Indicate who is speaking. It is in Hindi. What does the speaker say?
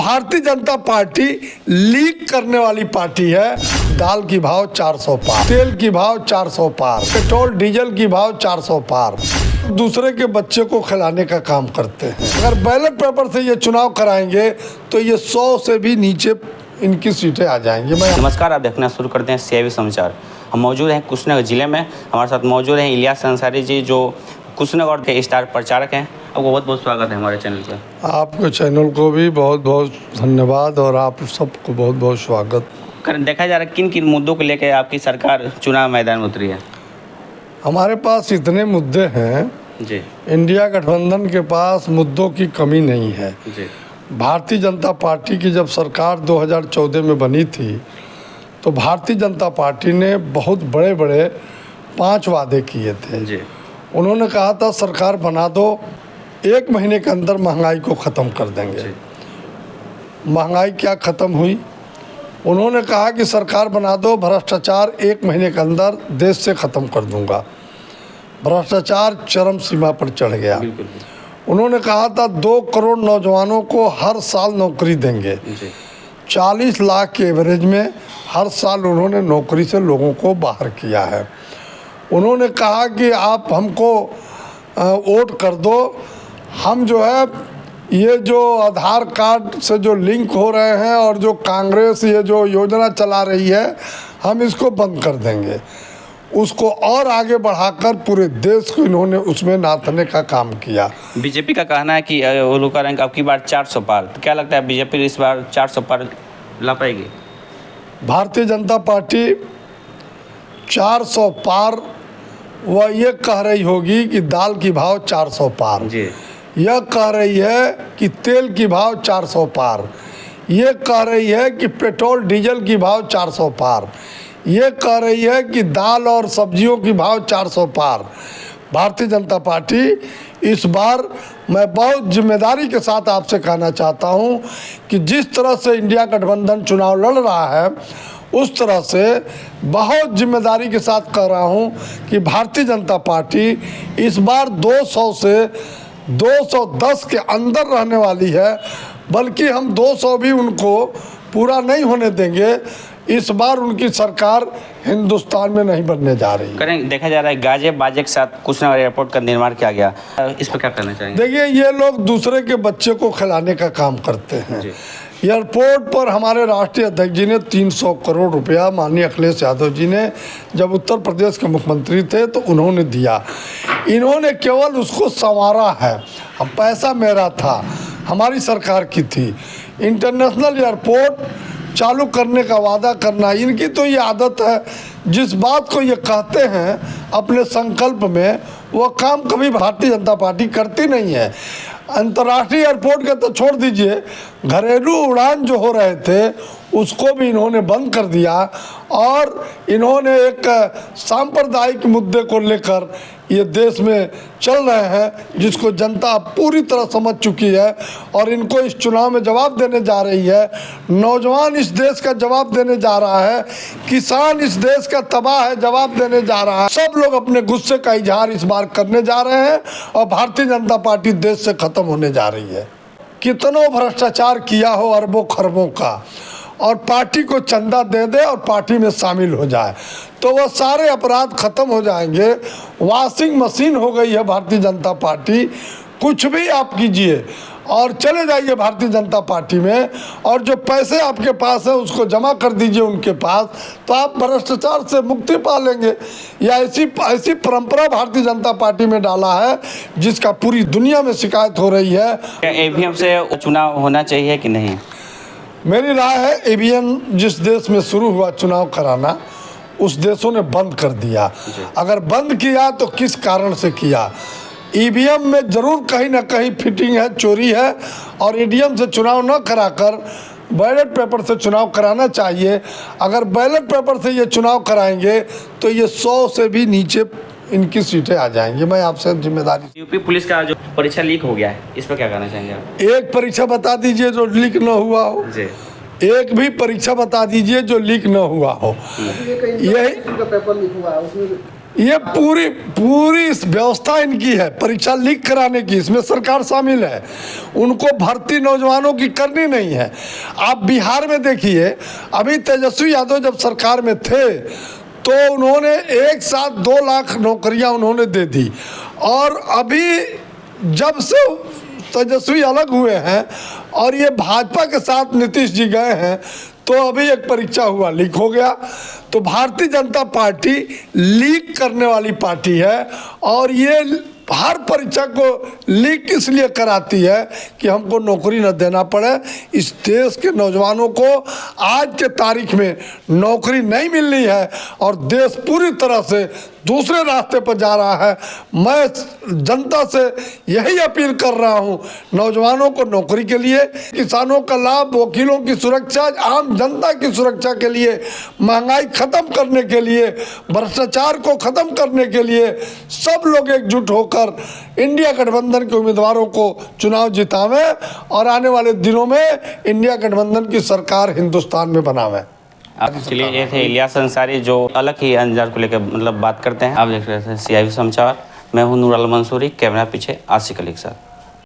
Speaker 1: भारतीय जनता पार्टी लीक करने वाली पार्टी है। दाल की भाव 400 पार, तेल की भाव 400 पार, पेट्रोल डीजल की भाव 400 पार, दूसरे के बच्चे को खिलाने का काम करते हैं। अगर बैलेट पेपर से ये चुनाव कराएंगे तो ये 100 से भी नीचे इनकी सीटें आ जाएंगी।
Speaker 2: नमस्कार, आप देखना शुरू करते हैं CIV समाचार। हम मौजूद हैं कुशीनगर जिले में। हमारे साथ मौजूद हैं इलियास अंसारी जी, जो कुशीनगर के स्टार प्रचारक हैं। आपको बहुत बहुत स्वागत है हमारे चैनल पर।
Speaker 1: आपके चैनल को भी बहुत बहुत धन्यवाद और आप सबको बहुत बहुत स्वागत।
Speaker 2: देखा जा रहा है किन किन मुद्दों को लेकर आपकी सरकार चुनाव मैदान में उतरी है?
Speaker 1: हमारे पास इतने मुद्दे हैं
Speaker 2: जी।
Speaker 1: इंडिया गठबंधन के पास मुद्दों की कमी नहीं है
Speaker 2: जी।
Speaker 1: भारतीय जनता पार्टी की जब सरकार 2014 में बनी थी तो भारतीय जनता पार्टी ने बहुत बड़े बड़े 5 वादे किए थे।
Speaker 2: जी।
Speaker 1: उन्होंने कहा था सरकार बना दो, 1 महीने के अंदर महंगाई को ख़त्म कर देंगे। महंगाई क्या ख़त्म हुई? उन्होंने कहा कि सरकार बना दो, भ्रष्टाचार 1 महीने के अंदर देश से ख़त्म कर दूंगा। भ्रष्टाचार चरम सीमा पर चढ़ गया। उन्होंने कहा था 2 करोड़ नौजवानों को हर साल नौकरी देंगे। 40 लाख के एवरेज में हर साल उन्होंने नौकरी से लोगों को बाहर किया है। उन्होंने कहा कि आप हमको वोट कर दो, हम जो है ये जो आधार कार्ड से जो लिंक हो रहे हैं और जो कांग्रेस ये जो योजना चला रही है हम इसको बंद कर देंगे। उसको और आगे बढ़ाकर पूरे देश को इन्होंने उसमें नाथने का काम किया।
Speaker 2: बीजेपी का कहना है कि वो लोग का रैंक अब की बार 400 पार। तो क्या लगता है बीजेपी इस बार 400 पार ला पाएगी?
Speaker 1: भारतीय जनता पार्टी 400 पार वह ये कह रही होगी कि दाल की भाव 400 पार, यह कह रही है कि तेल की भाव 400 पार, ये कह रही है कि पेट्रोल डीजल की भाव 400 पार, ये कह रही है कि दाल और सब्जियों की भाव 400 पार। भारतीय जनता पार्टी इस बार, मैं बहुत जिम्मेदारी के साथ आपसे कहना चाहता हूं कि जिस तरह से इंडिया गठबंधन चुनाव लड़ रहा है उस तरह से बहुत जिम्मेदारी के साथ कह रहा हूं कि भारतीय जनता पार्टी इस बार 200 से 210 के अंदर रहने वाली है, बल्कि हम 200 भी उनको पूरा नहीं होने देंगे। इस बार उनकी सरकार हिंदुस्तान में नहीं बनने जा रही है।
Speaker 2: देखा जा रहा है गाजे बाजे के साथ कुशीनगर एयरपोर्ट का निर्माण किया गया, इस पर क्या कहना चाहेंगे?
Speaker 1: देखिए, ये लोग दूसरे के बच्चे को खिलाने का काम करते हैं। एयरपोर्ट पर हमारे राष्ट्रीय अध्यक्ष जी ने 300 करोड़ रुपया माननीय अखिलेश यादव जी ने जब उत्तर प्रदेश के मुख्यमंत्री थे तो उन्होंने दिया। इन्होंने केवल उसको संवारा है। अब पैसा मेरा था, हमारी सरकार की थी। इंटरनेशनल एयरपोर्ट चालू करने का वादा करना, इनकी तो ये आदत है। जिस बात को ये कहते हैं अपने संकल्प में, वो काम कभी भारतीय जनता पार्टी करती नहीं है। अंतर्राष्ट्रीय एयरपोर्ट के तो छोड़ दीजिए, घरेलू उड़ान जो हो रहे थे उसको भी इन्होंने बंद कर दिया और इन्होंने एक सांप्रदायिक मुद्दे को लेकर ये देश में चल रहे हैं, जिसको जनता पूरी तरह समझ चुकी है और इनको इस चुनाव में जवाब देने जा रही है। नौजवान इस देश का जवाब देने जा रहा है, किसान इस देश का तबाह है जवाब देने जा रहा है। सब लोग अपने गुस्से का इजहार इस बार करने जा रहे हैं और भारतीय जनता पार्टी देश से खत्म होने जा रही है। कितनों भ्रष्टाचार किया हो अरबों खरबों का, और पार्टी को चंदा दे दे और पार्टी में शामिल हो जाए तो वह सारे अपराध खत्म हो जाएंगे। वॉशिंग मशीन हो गई है भारतीय जनता पार्टी। कुछ भी आप कीजिए और चले जाइए भारतीय जनता पार्टी में, और जो पैसे आपके पास है उसको जमा कर दीजिए उनके पास, तो आप भ्रष्टाचार से मुक्ति पा लेंगे। या ऐसी परंपरा भारतीय जनता पार्टी में डाला है जिसका पूरी दुनिया में शिकायत हो रही है।
Speaker 2: क्या EVM से चुनाव होना चाहिए कि नहीं?
Speaker 1: मेरी राय है EVM जिस देश में शुरू हुआ चुनाव कराना, उस देशों ने बंद कर दिया। अगर बंद किया तो किस कारण से किया? EVM में ज़रूर कहीं ना कहीं फिटिंग है, चोरी है, और EVM से चुनाव न कराकर बैलेट पेपर से चुनाव कराना चाहिए। अगर बैलेट पेपर से ये चुनाव कराएंगे तो ये 100 से भी नीचे इनकी सीटें आ जाएंगी। मैं आपसे जिम्मेदारी।
Speaker 2: यूपी पुलिस का जो परीक्षा लीक हो गया है, इस पर क्या कहना चाहेंगे आप?
Speaker 1: एक परीक्षा बता दीजिए जो लीक न हुआ हो। एक भी परीक्षा बता दीजिए जो लीक न हुआ हो। यही
Speaker 3: पेपर लीक हुआ है, उसमें
Speaker 1: ये पूरी पूरी इस व्यवस्था इनकी है परीक्षा लीक कराने की, इसमें सरकार शामिल है। उनको भर्ती नौजवानों की करनी नहीं है। आप बिहार में देखिए, अभी तेजस्वी यादव जब सरकार में थे तो उन्होंने एक साथ 2 लाख नौकरियां उन्होंने दे दी, और अभी जब से तेजस्वी अलग हुए हैं और ये भाजपा के साथ नीतीश जी गए हैं, तो अभी एक परीक्षा हुआ, लीक हो गया। तो भारतीय जनता पार्टी लीक करने वाली पार्टी है, और ये हर परीक्षा को लीक इसलिए कराती है कि हमको नौकरी न देना पड़े। इस देश के नौजवानों को आज के तारीख में नौकरी नहीं मिल रही है और देश पूरी तरह से दूसरे रास्ते पर जा रहा है। मैं जनता से यही अपील कर रहा हूं, नौजवानों को नौकरी के लिए, किसानों का लाभ, वकीलों की सुरक्षा, आम जनता की सुरक्षा के लिए, महंगाई खत्म करने के लिए, भ्रष्टाचार को खत्म करने के लिए सब लोग एकजुट होकर इंडिया गठबंधन के उम्मीदवारों को चुनाव जितावें और आने वाले दिनों में इंडिया गठबंधन की सरकार हिंदुस्तान में बनावें।
Speaker 2: आप चलिए, ये थे इलियास अंसारी जो अलग ही अंजार को लेकर मतलब बात करते हैं। आप देख रहे थे CIV समाचार, मैं हूं नूर आलम मंसूरी, कैमरा पीछे आसिक अली के साथ।